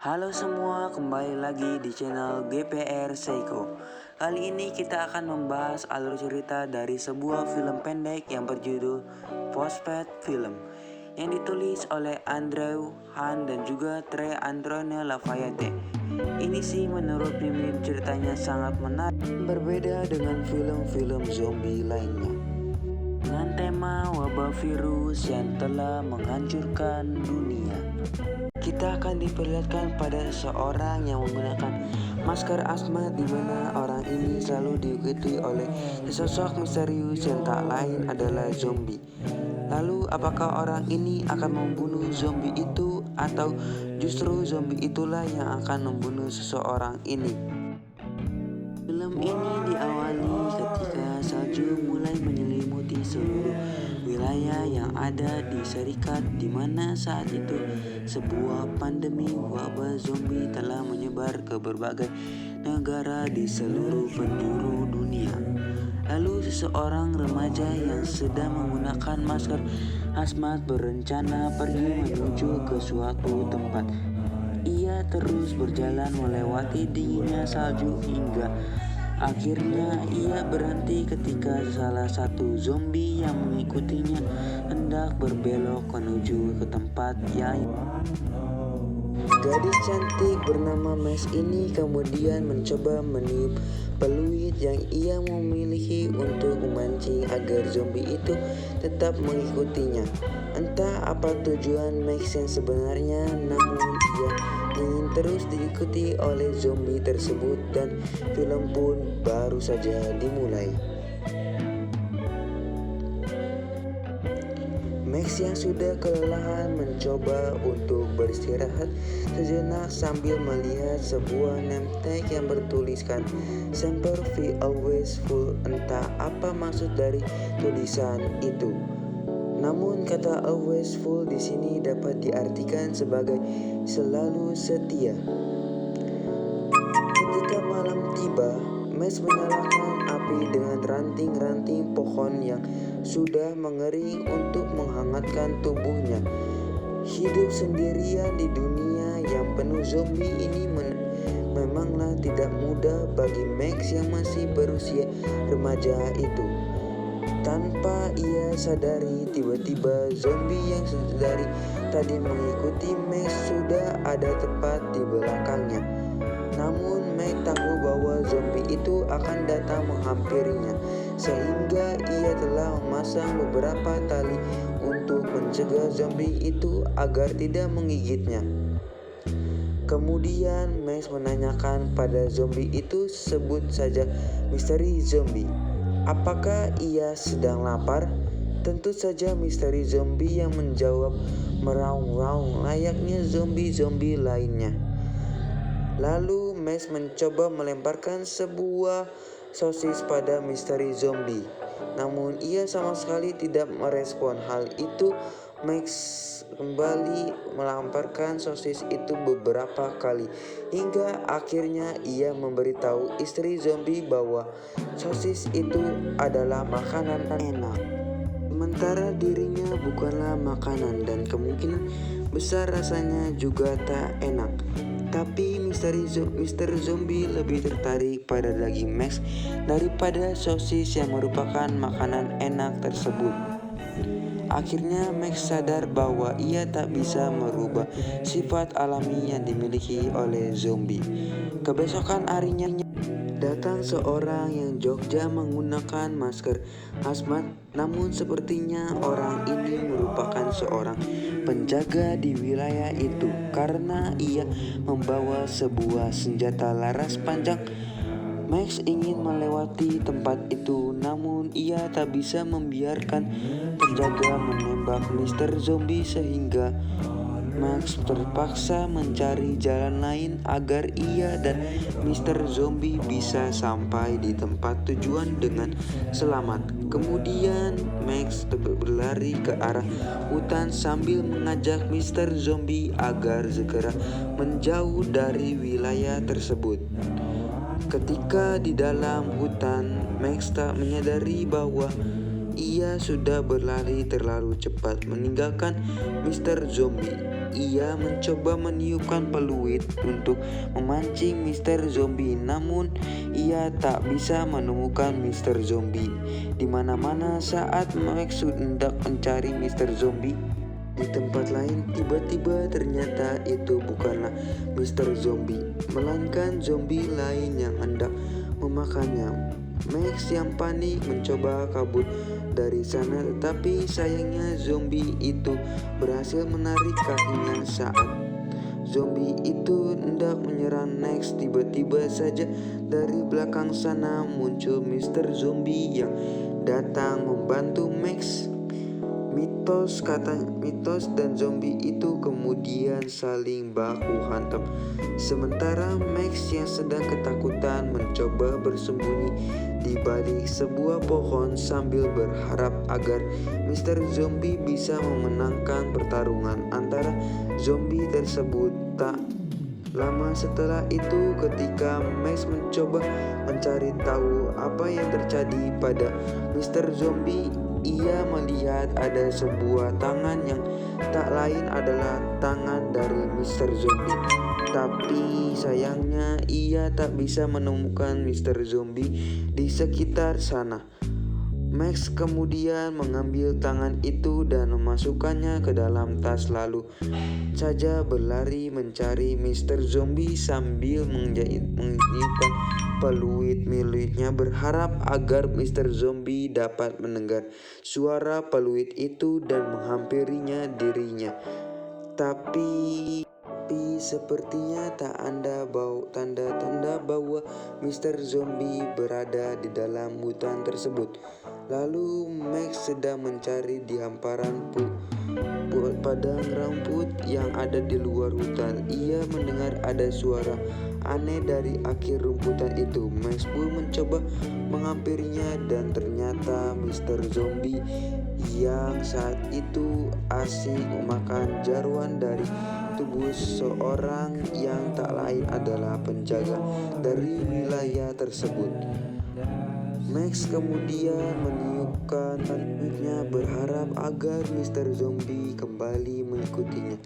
Halo semua, kembali lagi di channel GPR Seiko. Kali ini kita akan membahas alur cerita dari sebuah film pendek yang berjudul Phosphate Film yang ditulis oleh Andrew Han dan juga Trey Antonio Lafayette. Ini sih menurut Mimin ceritanya sangat menarik, berbeda dengan film-film zombie lainnya. Dengan tema wabah virus yang telah menghancurkan dunia. Kita akan diperlihatkan pada seseorang yang menggunakan masker asmat, di mana orang ini selalu diikuti oleh sesosok misterius yang tak lain adalah zombie. Lalu apakah orang ini akan membunuh zombie itu atau justru zombie itulah yang akan membunuh seseorang ini? Film ini diawali ketika salju mulai menyelimuti seluruh wilayah yang ada di Serikat, di mana saat itu sebuah pandemi wabah zombie telah menyebar ke berbagai negara di seluruh penjuru dunia. Lalu seseorang remaja yang sedang menggunakan masker hazmat berencana pergi menuju ke suatu tempat. Ia terus berjalan melewati dinginnya salju hingga akhirnya ia berhenti ketika salah satu zombie yang mengikutinya hendak berbelok menuju ke tempat yang gadis cantik bernama Max ini kemudian mencoba meniup peluit yang ia memiliki untuk memancing agar zombie itu tetap mengikutinya. Entah apa tujuan Max yang sebenarnya, namun ia ingin terus diikuti oleh zombie tersebut dan film pun baru saja dimulai. Max yang sudah kelelahan mencoba untuk beristirahat sejenak sambil melihat sebuah name tag yang bertuliskan "Semper Fi Always Full." Entah apa maksud dari tulisan itu. Namun kata always full di sini dapat diartikan sebagai selalu setia. Ketika malam tiba, Max menyalakan api dengan ranting-ranting pohon yang sudah mengering untuk menghangatkan tubuhnya. Hidup sendirian di dunia yang penuh zombie ini memanglah tidak mudah bagi Max yang masih berusia remaja itu. Tanpa ia sadari, tiba-tiba zombie yang dari tadi mengikuti Max sudah ada tepat di belakangnya. Namun Max tahu bahwa zombie itu akan datang menghampirinya, sehingga ia telah memasang beberapa tali untuk mencegah zombie itu agar tidak menggigitnya. Kemudian Max menanyakan pada zombie itu, sebut saja misteri zombie, apakah ia sedang lapar? Tentu saja misteri zombie yang menjawab meraung-raung layaknya zombie-zombie lainnya. Lalu Max mencoba melemparkan sebuah sosis pada misteri zombie. Namun ia sama sekali tidak merespon hal itu. Max kembali melemparkan sosis itu beberapa kali hingga akhirnya ia memberitahu istri zombie bahwa sosis itu adalah makanan enak, sementara dirinya bukanlah makanan dan kemungkinan besar rasanya juga tak enak. Tapi Mr. Zombie lebih tertarik pada daging Max daripada sosis yang merupakan makanan enak tersebut. Akhirnya Max sadar bahwa ia tak bisa merubah sifat alami yang dimiliki oleh zombie. Kebesokan harinya datang seorang yang Jogja menggunakan masker hazmat, namun sepertinya orang ini merupakan seorang penjaga di wilayah itu karena ia membawa sebuah senjata laras panjang. Max ingin melewati tempat itu, namun ia tak bisa membiarkan penjaga menembak Mr. Zombie sehingga Max terpaksa mencari jalan lain agar ia dan Mr. Zombie bisa sampai di tempat tujuan dengan selamat. Kemudian Max berlari ke arah hutan sambil mengajak Mr. Zombie agar segera menjauh dari wilayah tersebut. Ketika di dalam hutan, Max tak menyadari bahwa ia sudah berlari terlalu cepat meninggalkan Mr. Zombie. ia mencoba meniupkan peluit untuk memancing Mr. Zombie, namun ia tak bisa menemukan Mr. Zombie. Di mana-mana saat Max hendak mencari Mr. Zombie di tempat lain, tiba-tiba ternyata itu bukanlah Mr. Zombie, melainkan zombie lain yang hendak memakannya. Max yang panik mencoba kabur dari sana, tetapi sayangnya zombie itu berhasil menarik kakinya saat zombie itu hendak menyerang Max. Tiba-tiba saja dari belakang sana muncul Mr. Zombie yang datang membantu Max. Mitos dan zombie itu kemudian saling baku hantam. Sementara Max yang sedang ketakutan mencoba bersembunyi di balik sebuah pohon sambil berharap agar Mr. Zombie bisa memenangkan pertarungan antara zombie tersebut. Tak lama setelah itu, ketika Max mencoba mencari tahu apa yang terjadi pada Mr. Zombie, ia melihat ada sebuah tangan yang tak lain adalah tangan dari Mr. Zombie. Tapi sayangnya ia tak bisa menemukan Mr. Zombie di sekitar sana. Max kemudian mengambil tangan itu dan memasukkannya ke dalam tas, lalu saja berlari mencari Mr. Zombie sambil meniupkan peluit miliknya, berharap agar Mr. Zombie dapat mendengar suara peluit itu dan menghampirinya dirinya. Tapi sepertinya tak ada tanda-tanda bahwa Mr. Zombie berada di dalam hutan tersebut. Lalu Max sedang mencari di hamparan padang rumput yang ada di luar hutan. Ia mendengar ada suara aneh dari akhir rumputan itu. Max pun mencoba menghampirinya dan ternyata Mr. Zombie yang saat itu asik memakan jeruan dari tubuh seorang yang tak lain adalah penjaga dari wilayah tersebut. Max kemudian meniupkan tangannya berharap agar Mr. Zombie kembali mengikutinya.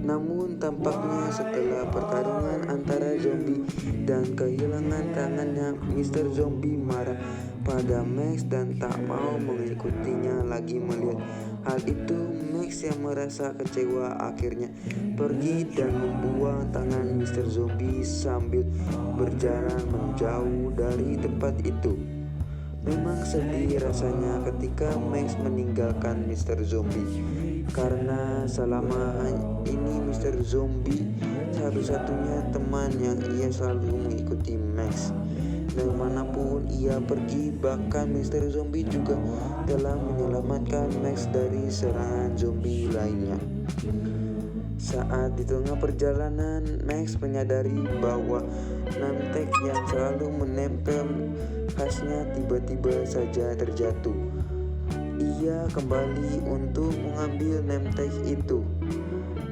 Namun tampaknya setelah pertarungan antara zombie dan kehilangan tangannya, Mr. Zombie marah pada Max dan tak mau mengikutinya lagi. Melihat hal itu, Max yang merasa kecewa akhirnya pergi dan membuang tangan Mr. Zombie sambil berjalan menjauh dari tempat itu. Memang sedih rasanya ketika Max meninggalkan Mr. Zombie, karena selama ini Mr. Zombie satu-satunya teman yang ia selalu mengikuti Max. Dan manapun ia pergi, bahkan Mr. Zombie juga telah menyelamatkan Max dari serangan zombie lainnya. Saat di tengah perjalanan, Max menyadari bahwa namtek yang selalu menempel khasnya tiba-tiba saja terjatuh. Ia kembali untuk mengambil namtek itu.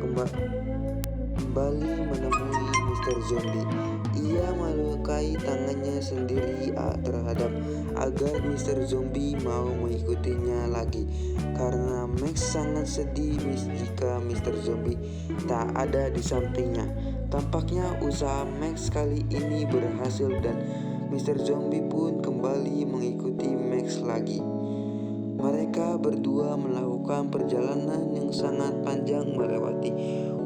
Kembali menemui Mr. Zombie. Ia melukai tangannya sendiri terhadap agar Mr. Zombie mau mengikutinya lagi, karena Max sangat sedih jika Mr. Zombie tak ada di sampingnya. Tampaknya usaha Max kali ini berhasil dan Mr. Zombie pun kembali mengikuti Max lagi. Mereka berdua melakukan perjalanan yang sangat panjang melewati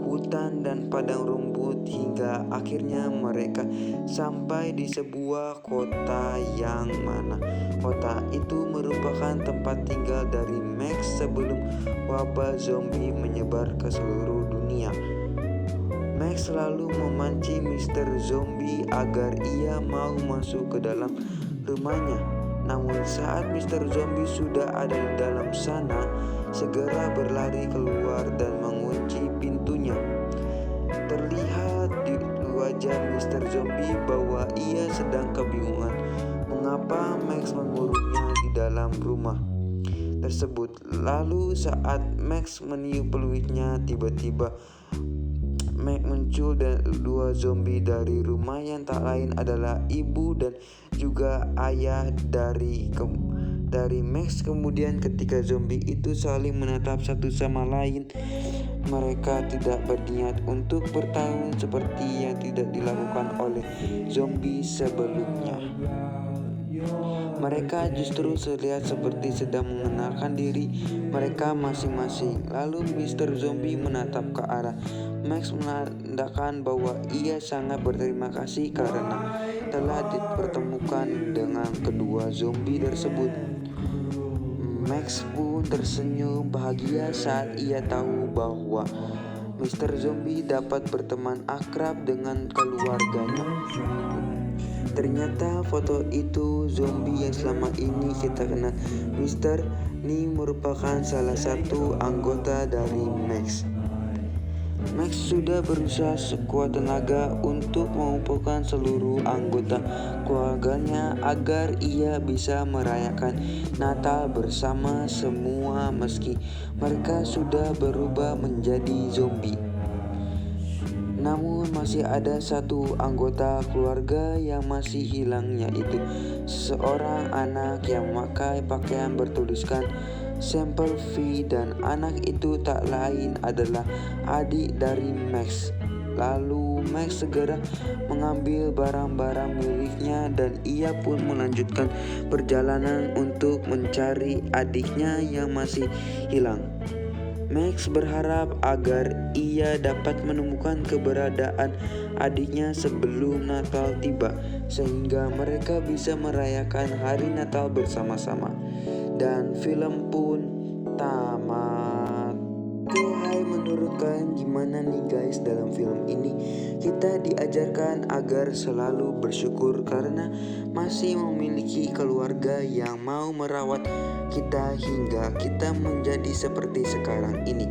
hutan dan padang rumput hingga akhirnya mereka sampai di sebuah kota yang mana kota itu merupakan tempat tinggal dari Max sebelum wabah zombie menyebar ke seluruh dunia. Max selalu memancing Mr. Zombie agar ia mau masuk ke dalam rumahnya. Namun saat Mr. Zombie sudah ada di dalam sana, segera berlari keluar dan mengunci pintunya. Terlihat di wajah Mr. Zombie bahwa ia sedang kebingungan mengapa Max mengurungnya di dalam rumah tersebut. Lalu saat Max meniup peluitnya, tiba-tiba muncul dua zombie dari rumah yang tak lain adalah ibu dan juga ayah dari Max. Kemudian ketika zombie itu saling menatap satu sama lain, mereka tidak berniat untuk bertahun seperti yang tidak dilakukan oleh zombie sebelumnya. Mereka justru terlihat seperti sedang mengenalkan diri mereka masing-masing. Lalu Mr. Zombie menatap ke arah Max, menandakan bahwa ia sangat berterima kasih karena telah dipertemukan dengan kedua zombie tersebut. Max pun tersenyum bahagia saat ia tahu bahwa Mr. Zombie dapat berteman akrab dengan keluarganya. Ternyata foto itu zombie yang selama ini kita kenal. Mr. Ni merupakan salah satu anggota dari Max. Max sudah berusaha sekuat tenaga untuk mengumpulkan seluruh anggota keluarganya agar ia bisa merayakan Natal bersama semua meski mereka sudah berubah menjadi zombie. Namun masih ada satu anggota keluarga yang masih hilang, yaitu seorang anak yang memakai pakaian bertuliskan Semper Fi, dan anak itu tak lain adalah adik dari Max. Lalu Max segera mengambil barang-barang miliknya dan ia pun melanjutkan perjalanan untuk mencari adiknya yang masih hilang. Max berharap agar ia dapat menemukan keberadaan adiknya sebelum Natal tiba, sehingga mereka bisa merayakan hari Natal bersama-sama. Dan film pun tamat. Oke, hai, menurut kalian gimana nih guys dalam film ini? Kita diajarkan agar selalu bersyukur karena masih memiliki keluarga yang mau merawat kita hingga kita menjadi seperti sekarang ini.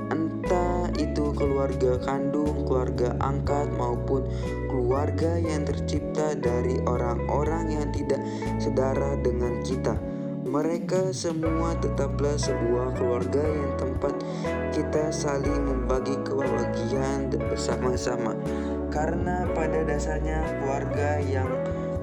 Entah itu keluarga kandung, keluarga angkat, maupun keluarga yang tercipta dari orang-orang yang tidak sedara dengan kita. Mereka semua tetaplah sebuah keluarga yang tempat kita saling membagi kebahagiaan bersama-sama. Karena pada dasarnya keluarga yang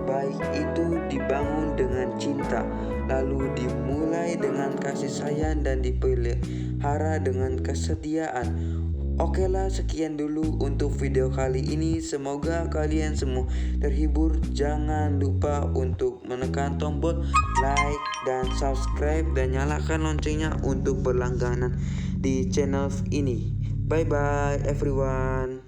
baik itu dibangun dengan cinta, lalu dimulai dengan kasih sayang dan dipelihara dengan kesetiaan. Oke lah, sekian dulu untuk video kali ini. Semoga kalian semua terhibur. Jangan lupa untuk menekan tombol like dan subscribe dan nyalakan loncengnya untuk berlangganan di channel ini. Bye bye everyone.